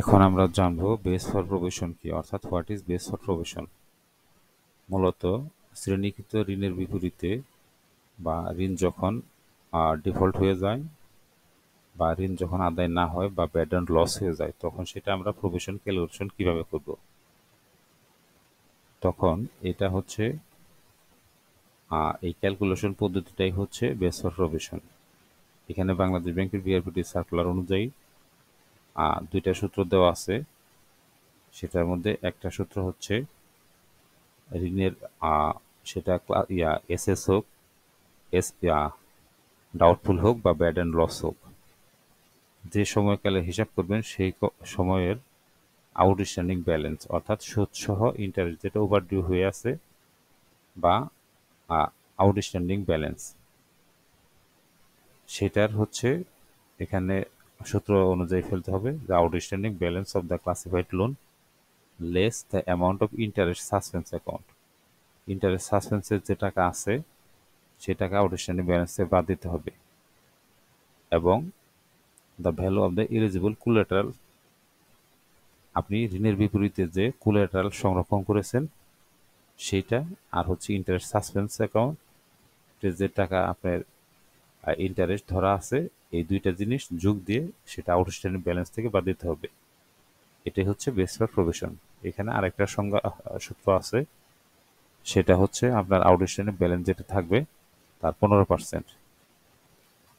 এখন আমরা জানবো বেস ফর প্রভিশন কি, অর্থাৎ what is base for provision. মূলত শ্রেণীকৃত ঋণের বিপরীতে বা ঋণ যখন ডিফল্ট হয়ে যায় বা ঋণ যখন আদায় না হয় বা ব্যাড অ্যান্ড লস হয়ে যায়, তখন সেটা আমরা প্রভিশন ক্যালকুলেশন কিভাবে করব। তখন এটা হচ্ছে এই ক্যালকুলেশন পদ্ধতিটাই হচ্ছে বেস ফর প্রভিশন। এখানে বাংলাদেশ ব্যাংকের বিআরপিটি সার্কুলার অনুযায়ী দুইটা সূত্র দেওয়া আছে। সেটার মধ্যে একটা সূত্র হচ্ছে ঋণের সেটা এসএস হোক, এস ডাউটফুল হোক বা ব্যাড অ্যান্ড লস হোক, যে সময়কালে হিসাব করবেন সেই সময়ের আউটস্ট্যান্ডিং ব্যালেন্স, অর্থাৎ সুদ সহ ইন্টারেস্ট যেটা ওভারডিউ হয়ে আছে বা আউটস্ট্যান্ডিং ব্যালেন্স, সেটার হচ্ছে এখানে সূত্র অনুযায়ী ফেলতে হবে যে outstanding balance of the classified loan less the amount of interest suspense account. Interest সাসপেন্সের যে টাকা আছে সে টাকা আউটস্ট্যান্ডিং ব্যালেন্সে বাদ দিতে হবে, এবং the value of the eligible collateral, আপনি ঋণের বিপরীতে যে কোলাটেরাল সংরক্ষণ করেছেন সেইটা, আর হচ্ছে ইন্টারেস্ট সাসপেন্স অ্যাকাউন্ট যে টাকা আপনার ইন্টারেস্ট ধরা আছে, এই দুইটা জিনিস যোগ দিয়ে সেটা আউটস্ট্যান্ডিং ব্যালেন্স থেকে বাদ দিতে হবে। এটাই হচ্ছে বেস ফর প্রভিশন। এখানে আরেকটা সংজ্ঞা সূত্র আছে, সেটা হচ্ছে আপনার আউটস্ট্যান্ডিং ব্যালেন্স যেটা থাকবে তার 15%।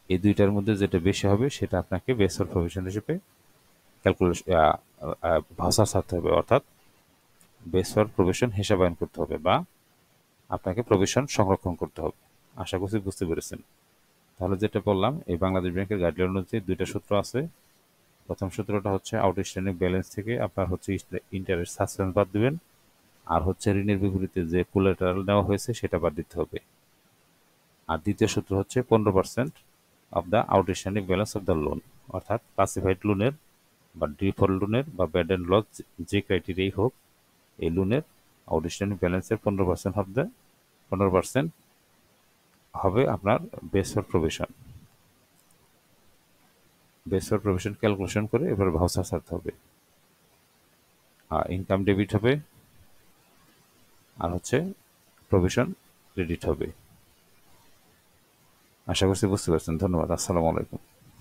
এই দুইটার মধ্যে যেটা বেশি হবে সেটা আপনাকে বেস ফর প্রভিশন হিসেবে ক্যালকুলেশন ভাষা ছাড়তে হবে, অর্থাৎ বেস ফর প্রভিশন হিসাবায়ন করতে হবে বা আপনাকে প্রভিশন সংরক্ষণ করতে হবে। আশা করছি বুঝতে পেরেছেন। তাহলে যেটা বললাম, এই বাংলাদেশ ব্যাংকের গাইডলাইন অনুযায়ী দুইটা সূত্র আছে। প্রথম সূত্রটা হচ্ছে আউটস্ট্যান্ডিং ব্যালেন্স থেকে আপনার হচ্ছে ইন্টারেস্ট সাসপেন্স বাদ দিবেন, আর হচ্ছে ঋণের বিপরীতে যে কোলাটেরাল নেওয়া হয়েছে সেটা বাদ দিতে হবে। আর দ্বিতীয় সূত্র হচ্ছে 15% of the outstanding balance of the loan, অর্থাৎ ক্লাসিফাইড লোনের বা ডিফল্ট লোনের বা ব্যাড অ্যান্ড লস যে ক্রাইটেরিয়াই হোক, এই লোনের আউটস্ট্যান্ডিং ব্যালেন্সের 15% হবে আপনার base for provision. Base for provision calculation করে এবার ভাউচার ছাড়তে হবে। ইনকাম ডেবিট হবে, আর হচ্ছে প্রভিশন ক্রেডিট হবে। আশা করছি বুঝতে পারছেন। ধন্যবাদ। আসসালামু আলাইকুম।